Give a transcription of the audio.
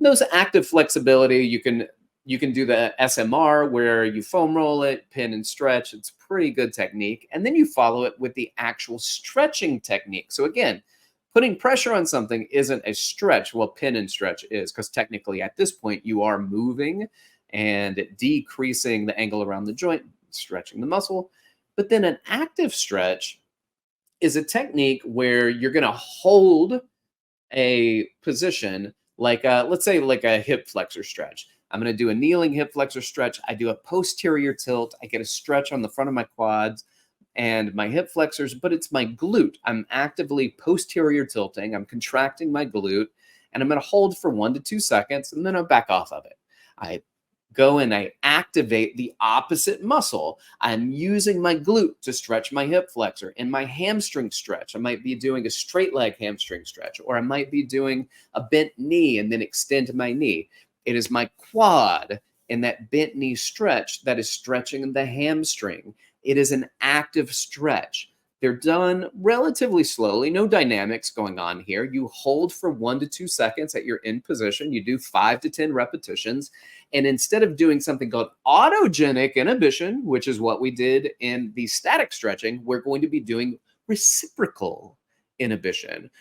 Those active flexibility, you can do the SMR where you foam roll it, pin and stretch. It's a pretty good technique. And then you follow it with the actual stretching technique. So again, putting pressure on something isn't a stretch. Well, pin and stretch is, because technically at this point you are moving and decreasing the angle around the joint, stretching the muscle. But then an active stretch is a technique where you're going to hold a position like let's say like a hip flexor stretch. I'm going to do a kneeling hip flexor stretch. I do a posterior tilt. I get a stretch on the front of my quads and my hip flexors, but it's my glute. I'm actively posterior tilting. I'm contracting my glute, and I'm going to hold for 1 to 2 seconds, and then I'll back off of it. I go and I activate the opposite muscle. I'm using my glute to stretch my hip flexor. In my hamstring stretch, I might be doing a straight leg hamstring stretch, or I might be doing a bent knee and then extend my knee. It is my quad in that bent knee stretch that is stretching the hamstring. It is an active stretch. They're done relatively slowly, no dynamics going on here. You hold for 1 to 2 seconds at your in position. You do 5 to 10 repetitions. And instead of doing something called autogenic inhibition, which is what we did in the static stretching, we're going to be doing reciprocal inhibition,